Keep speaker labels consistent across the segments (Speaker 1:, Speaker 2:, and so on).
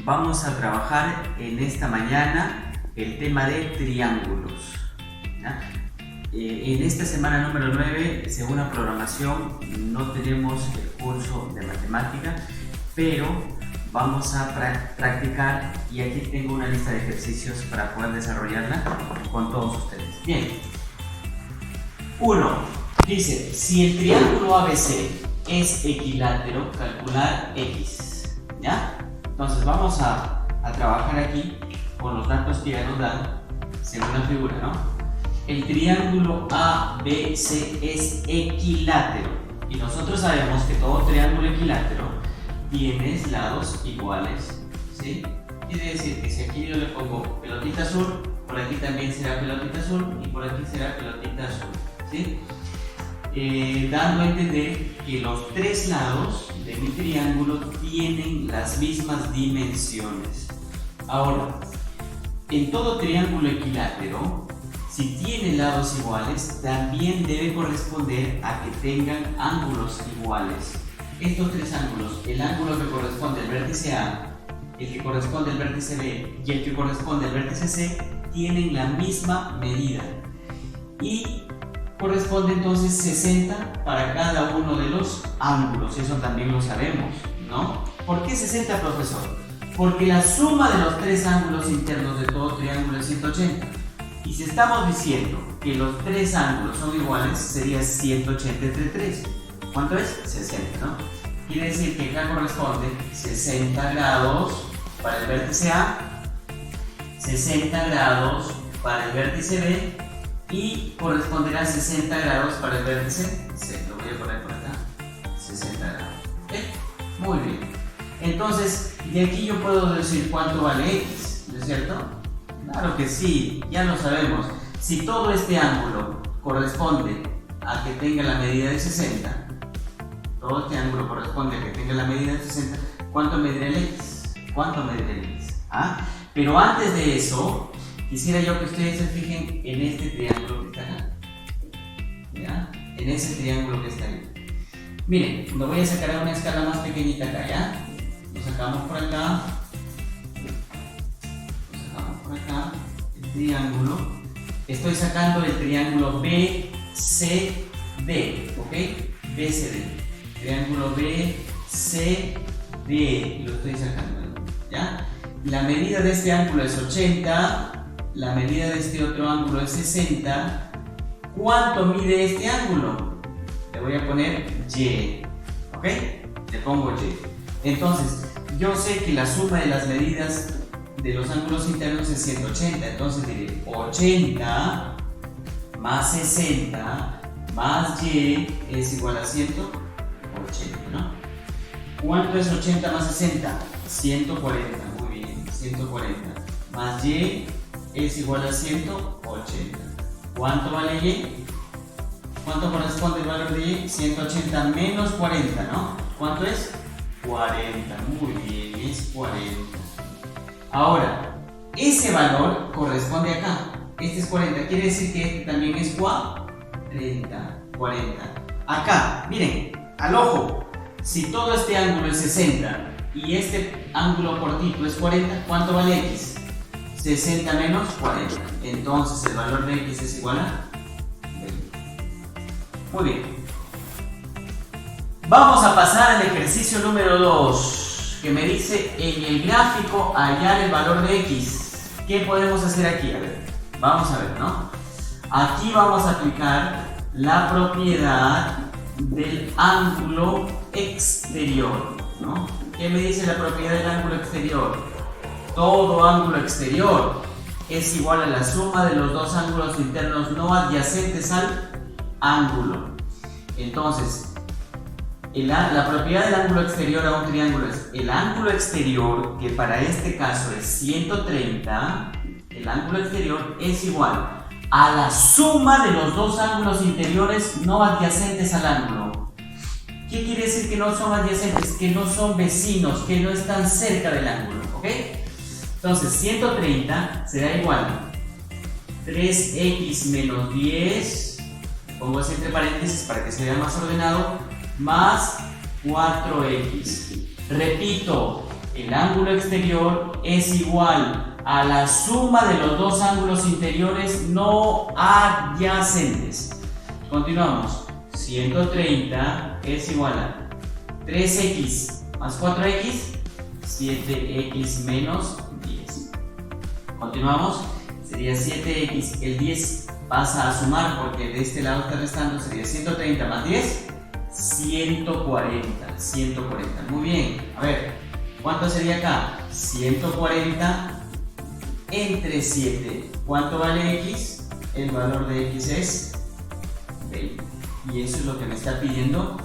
Speaker 1: vamos a trabajar en esta mañana el tema de triángulos, ¿ya? En esta semana número 9, según la programación, no tenemos el curso de matemática, pero vamos a practicar y aquí tengo una lista de ejercicios para poder desarrollarla con todos ustedes. Bien. 1. Dice, si el triángulo ABC es equilátero, calcular X. ¿Ya? Entonces vamos a trabajar aquí con los datos que ya nos dan según la figura, ¿no? El triángulo ABC es equilátero y nosotros sabemos que todo triángulo equilátero tiene lados iguales, ¿sí? Quiere decir que si aquí yo le pongo pelotita azul, por aquí también será pelotita azul y por aquí será pelotita azul, ¿sí? Dando a entender que los tres lados de mi triángulo tienen las mismas dimensiones. Ahora, en todo triángulo equilátero, si tiene lados iguales, también debe corresponder a que tengan ángulos iguales. Estos tres ángulos, el ángulo que corresponde al vértice A, el que corresponde al vértice B y el que corresponde al vértice C, tienen la misma medida. Y corresponde entonces 60 para cada uno de los ángulos, eso también lo sabemos, ¿no? ¿Por qué 60, profesor? Porque la suma de los tres ángulos internos de todo triángulo es 180. Y si estamos diciendo que los tres ángulos son iguales, sería 180 entre 3. ¿Cuánto es? 60, ¿no? Quiere decir que acá corresponde 60 grados para el vértice A, 60 grados para el vértice B y corresponderá 60 grados para el vértice C. Lo voy a poner por acá, 60 grados. ¿Okay? Muy bien. Entonces, de aquí yo puedo decir cuánto vale X, ¿no es cierto? Claro que sí, ya lo sabemos. Si todo este ángulo corresponde a que tenga la medida de 60, todo este ángulo corresponde a que tenga la medida de 60, ¿cuánto medirá el X? ¿Cuánto medirá el X? ¿Ah? Pero antes de eso, quisiera yo que ustedes se fijen en este triángulo que está acá. ¿Ya? En ese triángulo que está ahí. Miren, me voy a sacar a una escala más pequeñita acá, ¿ya? Lo sacamos por acá. Lo sacamos por acá. El triángulo. Estoy sacando el triángulo BCD, ¿ok? BCD. Triángulo BCD. Lo estoy sacando, ¿ya? La medida de este ángulo es 80. La medida de este otro ángulo es 60. ¿Cuánto mide este ángulo? Le voy a poner Y, ¿ok? Le pongo Y. Entonces, yo sé que la suma de las medidas de los ángulos internos es 180. Entonces diré 80 más 60 más Y es igual a 180, ¿no? ¿Cuánto es 80 más 60? 140, muy bien, 140. Más Y es igual a 180. ¿Cuánto vale Y? ¿Cuánto corresponde el valor de Y? 180 menos 40, ¿no? ¿Cuánto es? 40, muy bien, es 40. Ahora, ese valor corresponde acá. Este es 40, quiere decir que este también es 40. Acá, miren, al ojo, si todo este ángulo es 60 y este ángulo cortito es 40, ¿cuánto vale X? 60 menos 40. Entonces el valor de X es igual a 20. Muy bien. Vamos a pasar al ejercicio número 2, que me dice en el gráfico hallar el valor de X. ¿Qué podemos hacer aquí? A ver, vamos a ver, ¿no? Aquí vamos a aplicar la propiedad del ángulo exterior, ¿no? ¿Qué me dice la propiedad del ángulo exterior? Todo ángulo exterior es igual a la suma de los dos ángulos internos no adyacentes al ángulo. Entonces, la propiedad del ángulo exterior a un triángulo es el ángulo exterior, que para este caso es 130, el ángulo exterior es igual a la suma de los dos ángulos interiores no adyacentes al ángulo. ¿Qué quiere decir que no son adyacentes? Que no son vecinos, que no están cerca del ángulo, ¿ok? Entonces 130 será igual a 3x menos 10, pongo así entre paréntesis para que se vea más ordenado, más 4x. Repito, el ángulo exterior es igual a la suma de los dos ángulos interiores no adyacentes. Continuamos. 130 es igual a 3x más 4x, 7x menos 10. Continuamos. Sería 7x, el 10 pasa a sumar porque de este lado está restando, sería 130 más 10, 140. Muy bien. A ver, ¿cuánto sería acá? 140 entre 7. ¿Cuánto vale x? El valor de x es 20. Y eso es lo que me está pidiendo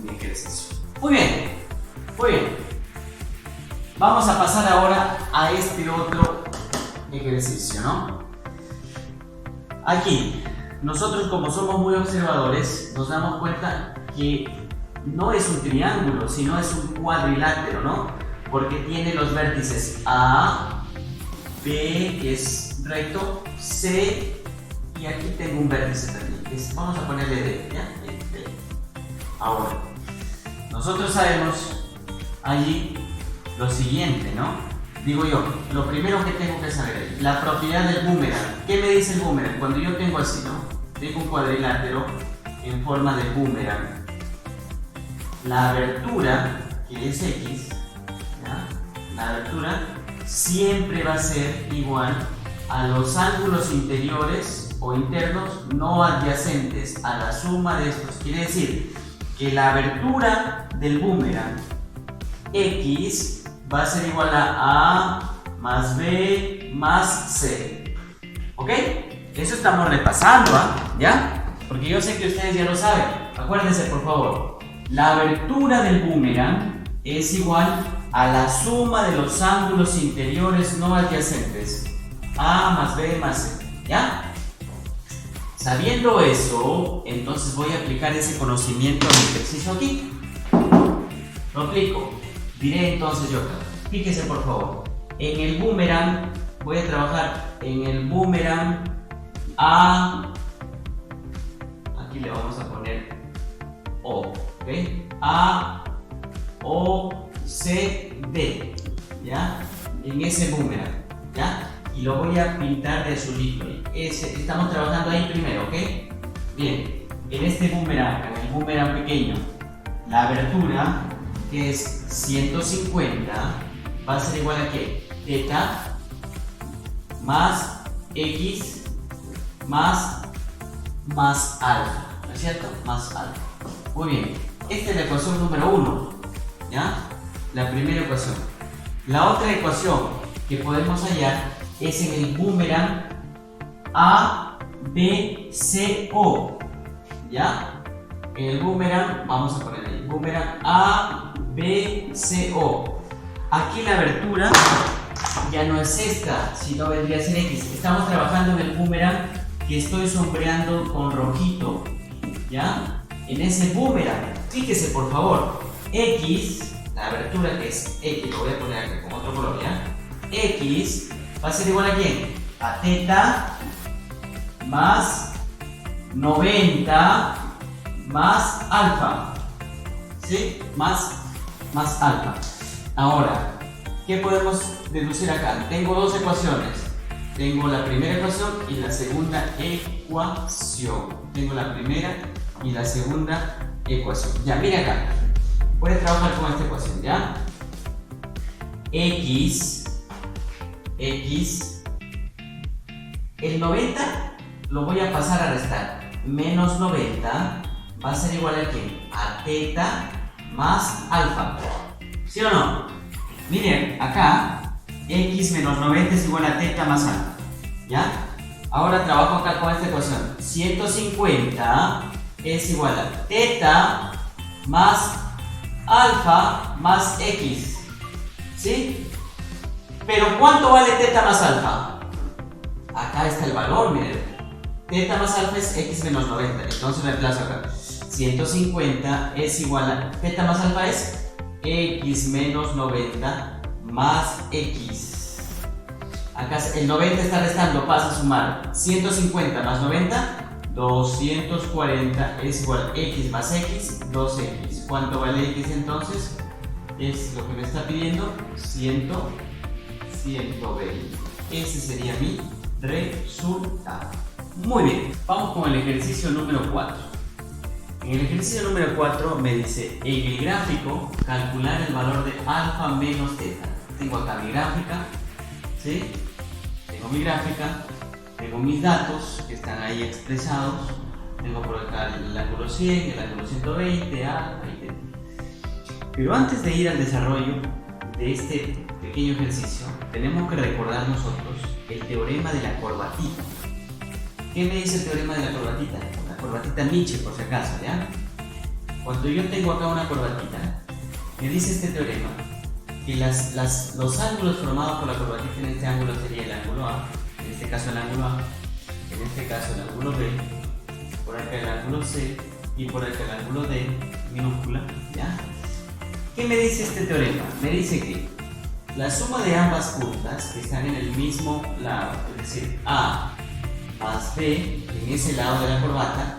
Speaker 1: mi ejercicio. Muy bien. Vamos a pasar ahora a este otro ejercicio, ¿no? Aquí, nosotros como somos muy observadores, nos damos cuenta que no es un triángulo, sino es un cuadrilátero, ¿no? Porque tiene los vértices A, B, que es recto, C, y aquí tengo un vértice también, que es, vamos a ponerle D, ¿ya? D. Ahora, nosotros sabemos allí lo siguiente, ¿no? Digo yo, lo primero que tengo que saber es la propiedad del boomerang. ¿Qué me dice el boomerang? Cuando yo tengo así, ¿no? Tengo un cuadrilátero en forma de boomerang. La abertura, que es X, ¿ya? La abertura siempre va a ser igual a los ángulos interiores o internos no adyacentes a la suma de estos. Quiere decir que la abertura del boomerang X va a ser igual a más B más C. ¿Ok? Eso estamos repasando, ¿ya? Porque yo sé que ustedes ya lo saben. Acuérdense, por favor. La abertura del boomerang es igual a la suma de los ángulos interiores no adyacentes. A más B más C. ¿Ya? Sabiendo eso, entonces voy a aplicar ese conocimiento al ejercicio aquí. Lo aplico. Diré entonces yo acá. Fíjese por favor. En el boomerang voy a trabajar en el boomerang A. Aquí le vamos a poner O. ¿Ok? A, O, C, D. ¿Ya? En ese boomerang. ¿Ya? Y lo voy a pintar de azulito. Estamos trabajando ahí primero, ¿ok? Bien. En este boomerang, en el boomerang pequeño, la abertura, que es 150, va a ser igual a ¿qué? Teta más X más alfa, ¿no es cierto? Más alfa. Muy bien, esta es la ecuación número 1, ¿ya? La primera ecuación. La otra ecuación que podemos hallar es en el boomerang A, B, C, O, ¿ya? En el boomerang, vamos a poner ahí, boomerang A, B, C, O. Aquí la abertura ya no es esta, sino vendría a ser X. Estamos trabajando en el boomerang que estoy sombreando con rojito, ¿ya? En ese boomerang, fíjese por favor, X, la abertura que es X, lo voy a poner aquí con otro color, ¿ya? X va a ser igual a ¿quién? A teta más 90 más alfa, ¿sí? Más alfa. Ahora, ¿qué podemos deducir acá? Tengo dos ecuaciones. Tengo la primera ecuación y la segunda ecuación. Tengo la primera y la segunda ecuación. Ya, mire acá. Voy a trabajar con esta ecuación, ¿ya? X, el 90 lo voy a pasar a restar. Menos 90 va a ser igual a ¿qué? A teta más alfa. ¿Sí o no? Miren, acá X menos 90 es igual a teta más alfa. ¿Ya? Ahora trabajo acá con esta ecuación. 150 es igual a teta más alfa más X. ¿Sí? Pero ¿cuánto vale teta más alfa? Acá está el valor, miren. Teta más alfa es X menos 90. Entonces reemplazo acá. 150 es igual a teta más alfa es X menos 90 más X. Acá el 90 está restando, pasa a sumar. 150 más 90, 240 es igual a X más X, 2X. ¿Cuánto vale X entonces? es lo que me está pidiendo, 120. Ese sería mi resultado. Muy bien, vamos con el ejercicio número 4. En el ejercicio número 4 me dice, en el gráfico, calcular el valor de alfa menos teta. Tengo acá mi gráfica, ¿sí? Tengo mi gráfica, tengo mis datos que están ahí expresados. Tengo por acá el ángulo 100, el ángulo 120, alfa y teta. Pero antes de ir al desarrollo de este pequeño ejercicio, tenemos que recordar nosotros el teorema de la corbatita. ¿Qué me dice el teorema de la corbatita? La corbatita Nietzsche, por si acaso, ¿ya? Cuando yo tengo acá una corbatita, me dice este teorema que los ángulos formados por la corbatita en este ángulo sería el ángulo A, en este caso el ángulo A, en este caso el ángulo B, por acá el ángulo C y por acá el ángulo D minúscula, ¿ya? ¿Qué me dice este teorema? Me dice que la suma de ambas puntas que están en el mismo lado, es decir, A más B en ese lado de la corbata,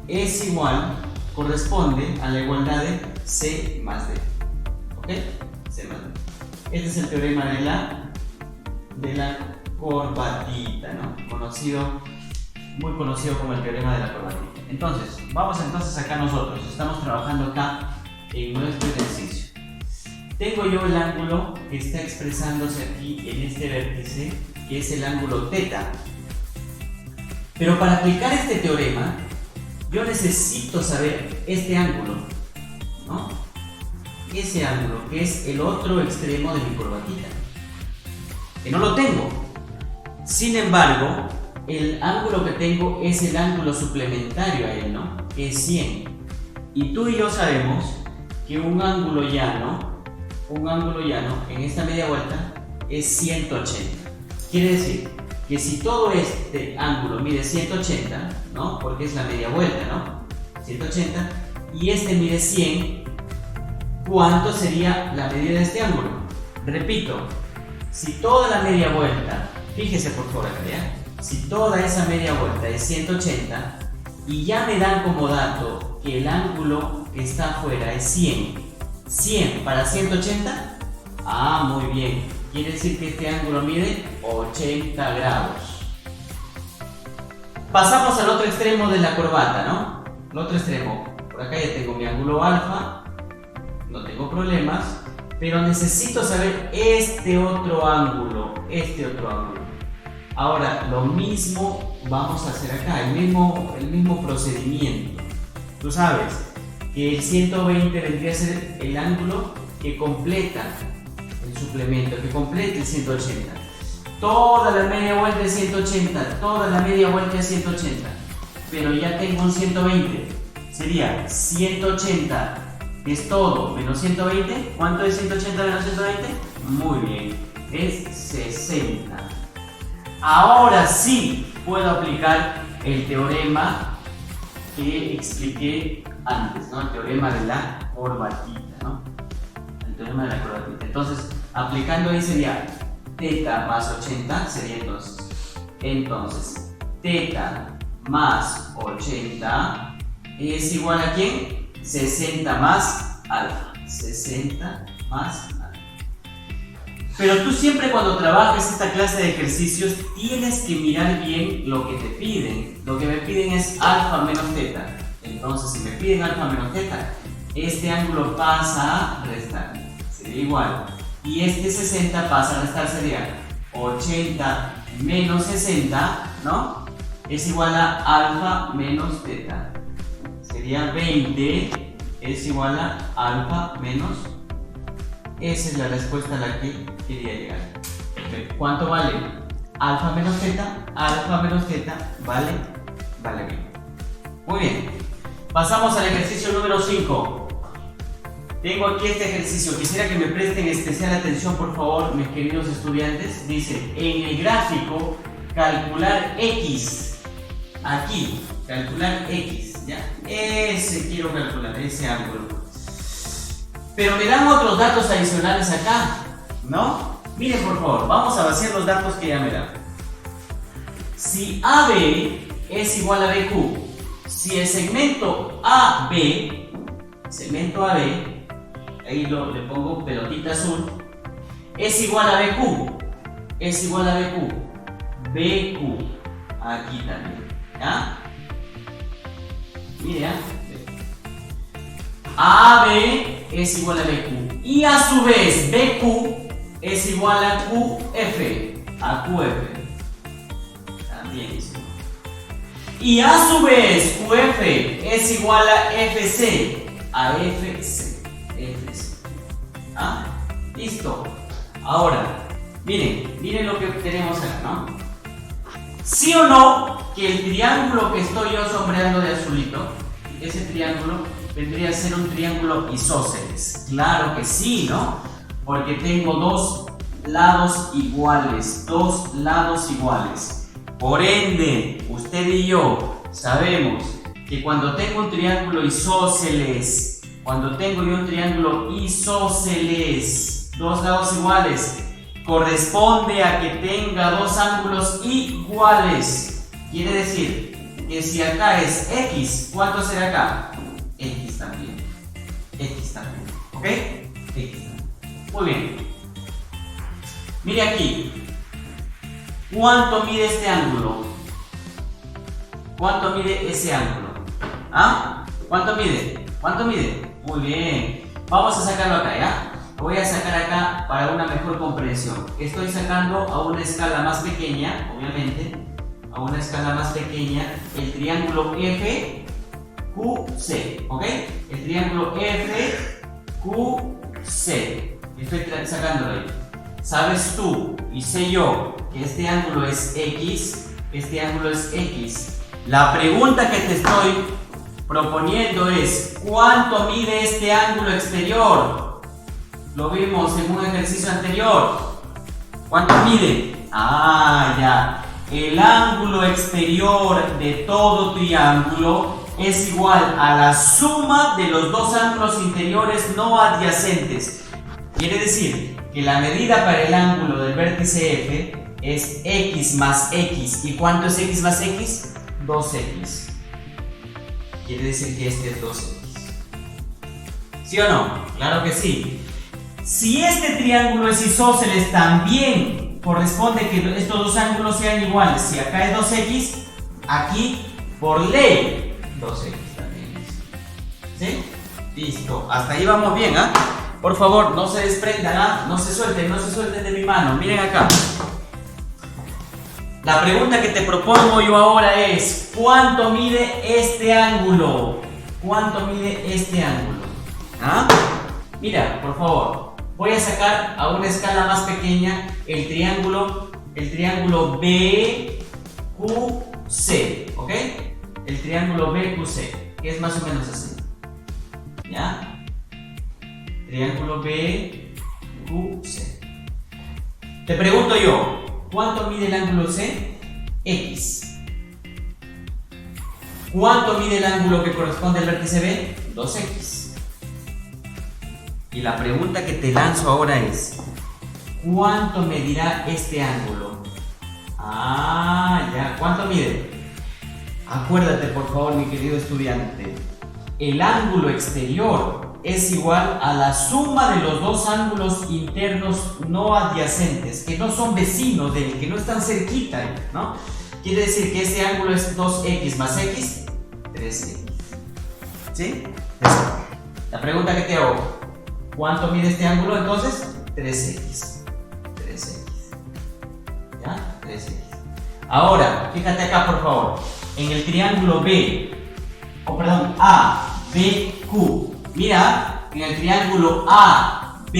Speaker 1: es igual, corresponde a la igualdad de C más D. ¿Ok? C más D. Este es el teorema de la corbatita, ¿no? Muy conocido como el teorema de la corbatita. Entonces, vamos acá nosotros, estamos trabajando acá en nuestro ejercicio. Tengo yo el ángulo que está expresándose aquí en este vértice, que es el ángulo teta. Pero para aplicar este teorema, yo necesito saber este ángulo, ¿no? Ese ángulo, que es el otro extremo de mi corbatita, que no lo tengo. Sin embargo, el ángulo que tengo es el ángulo suplementario a él, ¿no? Que es 100. Y tú y yo sabemos que un ángulo llano en esta media vuelta es 180. Quiere decir que si todo este ángulo mide 180, ¿no? Porque es la media vuelta, ¿no? 180, y este mide 100, ¿cuánto sería la medida de este ángulo? Repito, si toda la media vuelta, fíjese por favor acá, ¿ya? Si toda esa media vuelta es 180 y ya me dan como dato que el ángulo que está afuera es 100 para 180, muy bien, quiere decir que este ángulo mide 80 grados. Pasamos al otro extremo de la corbata, ¿no? El otro extremo, por acá ya tengo mi ángulo alfa, no tengo problemas, pero necesito saber este otro ángulo. Ahora, lo mismo vamos a hacer acá, el mismo procedimiento. Tú sabes que el 120 vendría a ser el ángulo que completa el suplemento, que completa el 180. Toda la media vuelta es 180, toda la media vuelta es 180, pero ya tengo un 120, sería 180, que es todo, menos 120. ¿Cuánto es 180 menos 120? Muy bien, es 60. Ahora sí puedo aplicar el teorema que expliqué antes, ¿no? El teorema de la corbatita, ¿no? El teorema de la corbatita. Entonces, aplicando ahí sería teta más 80, sería entonces teta más 80 es igual a ¿quién? 60 más alfa. 60 más alfa. Pero tú siempre cuando trabajes esta clase de ejercicios tienes que mirar bien lo que te piden. Lo que me piden es alfa menos teta. Entonces, si me piden alfa menos teta, este ángulo pasa a restar. Sería igual. Y este 60 pasa a restar, sería 80 menos 60, ¿no? Es igual a alfa menos teta. Sería 20 es igual a alfa menos. Esa es la respuesta a la que quería llegar. Perfecto. ¿Cuánto vale? Alfa menos teta. Alfa menos teta vale 20. Muy bien. Pasamos al ejercicio número 5. Tengo aquí este ejercicio. Quisiera que me presten especial atención, por favor, mis queridos estudiantes. Dice, en el gráfico, calcular X. Aquí, calcular X. ¿Ya? Ese quiero calcular, ese ángulo. Pero me dan otros datos adicionales acá, ¿no? Miren por favor, vamos a vaciar los datos que ya me dan. Si AB es igual a BQ, si el segmento AB ahí le pongo pelotita azul, es igual a BQ. Es igual a BQ. BQ. Aquí también. ¿Ya? Mira. AB es igual a BQ. Y a su vez, BQ es igual a QF. A QF. También es igual. Y a su vez, QF es igual a FC. A FC. FC. ¿Ah? Listo. Ahora, miren lo que tenemos acá, ¿no? ¿Sí o no que el triángulo que estoy yo sombreando de azulito, ese triángulo vendría a ser un triángulo isósceles? Claro que sí, ¿no? Porque tengo dos lados iguales, dos lados iguales. Por ende, usted y yo sabemos que cuando tengo un triángulo isósceles, dos lados iguales, corresponde a que tenga dos ángulos iguales. Quiere decir que si acá es X, ¿cuánto será acá? X también. X también. ¿Ok? X también. Muy bien. Mire aquí. ¿Cuánto mide este ángulo? ¿Cuánto mide ese ángulo? ¿Ah? ¿Cuánto mide? ¿Cuánto mide? Muy bien. Vamos a sacarlo acá, ¿ya? Lo voy a sacar acá para una mejor comprensión. Estoy sacando a una escala más pequeña, obviamente. A una escala más pequeña, el triángulo FQC. ¿Ok? El triángulo FQC. Estoy sacándolo ahí. ¿Sabes tú y sé yo que este ángulo es X? Este ángulo es X. La pregunta que te estoy proponiendo es: ¿cuánto mide este ángulo exterior? Lo vimos en un ejercicio anterior. ¿Cuánto mide? Ah, ya. El ángulo exterior de todo triángulo es igual a la suma de los dos ángulos interiores no adyacentes. Quiere decir que la medida para el ángulo del vértice F es X más X. ¿Y cuánto es X más X? 2X. Quiere decir que este es 2X. ¿Sí o no? Claro que sí. Si este triángulo es isósceles, también corresponde que estos dos ángulos sean iguales. Si acá es 2X, aquí por ley 2X también es. ¿Sí? Listo. Hasta ahí vamos bien, ¿ah? Por favor, no se desprendan, ¿ah? No se suelten de mi mano. Miren acá. La pregunta que te propongo yo ahora es: ¿cuánto mide este ángulo? ¿Cuánto mide este ángulo? ¿Ah? Mira, por favor, voy a sacar a una escala más pequeña el triángulo BQC, ¿ok? El triángulo BQC, que es más o menos así. ¿Ya? Triángulo BQC. Te pregunto yo: ¿cuánto mide el ángulo C? X. ¿Cuánto mide el ángulo que corresponde al vértice B? 2X. Y la pregunta que te lanzo ahora es: ¿cuánto medirá este ángulo? Ah, ya. ¿Cuánto mide? Acuérdate, por favor, mi querido estudiante. El ángulo exterior es igual a la suma de los dos ángulos internos no adyacentes, que no son vecinos de él, que no están cerquita, ¿no? Quiere decir que este ángulo es 2X más X, 3X. ¿Sí? La pregunta que te hago: ¿cuánto mide este ángulo entonces? 3X. 3X. ¿Ya? 3X. Ahora, fíjate acá, por favor. En el triángulo ABQ. Mira, en el triángulo ABQ.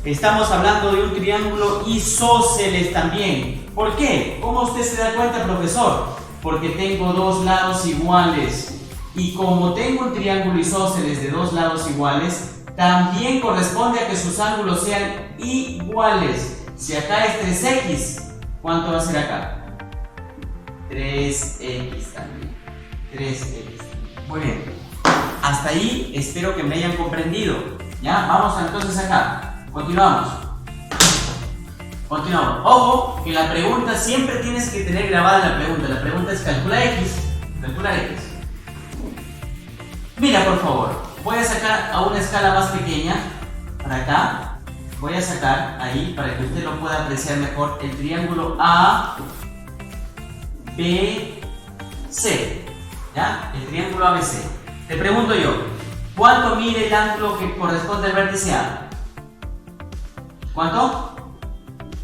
Speaker 1: Estamos hablando de un triángulo isósceles también. ¿Por qué? ¿Cómo usted se da cuenta, profesor? Porque tengo dos lados iguales. Y como tengo un triángulo isósceles de dos lados iguales, también corresponde a que sus ángulos sean iguales. Si acá es 3X, ¿cuánto va a ser acá? 3X también. 3X. Muy bien. Hasta ahí espero que me hayan comprendido. ¿Ya? Vamos entonces acá. Continuamos. Ojo, que la pregunta siempre tienes que tener grabada la pregunta. La pregunta es: calcula X. Calcula X. Mira, por favor, voy a sacar a una escala más pequeña, para acá, voy a sacar ahí para que usted lo pueda apreciar mejor el triángulo ABC, ¿ya? El triángulo ABC. Te pregunto yo, ¿cuánto mide el ángulo que corresponde al vértice A? ¿Cuánto?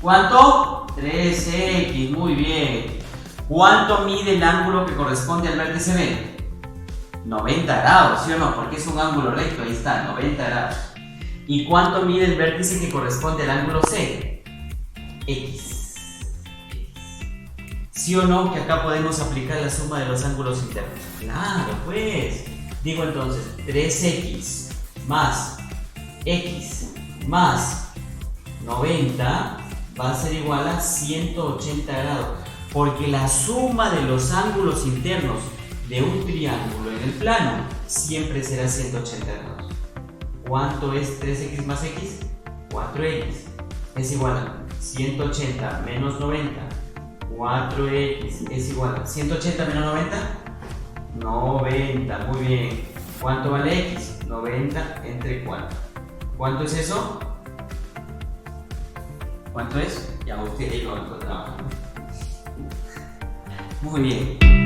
Speaker 1: ¿Cuánto? 3x, muy bien. ¿Cuánto mide el ángulo que corresponde al vértice B? 90 grados, ¿sí o no? Porque es un ángulo recto, ahí está, 90 grados. ¿Y cuánto mide el vértice que corresponde al ángulo C? X. ¿Sí o no que acá podemos aplicar la suma de los ángulos internos? Claro, pues. Digo entonces, 3x más x más 90 va a ser igual a 180 grados. Porque la suma de los ángulos internos de un triángulo en el plano siempre será 180 grados. ¿Cuánto es 3x más x? 4x. Es igual a 180 menos 90. 4x es igual a 180 menos 90. 90, muy bien. ¿Cuánto vale x? 90 entre 4. ¿Cuánto es eso? ¿Cuánto es? Ya usted ahí lo encontraba. Muy bien.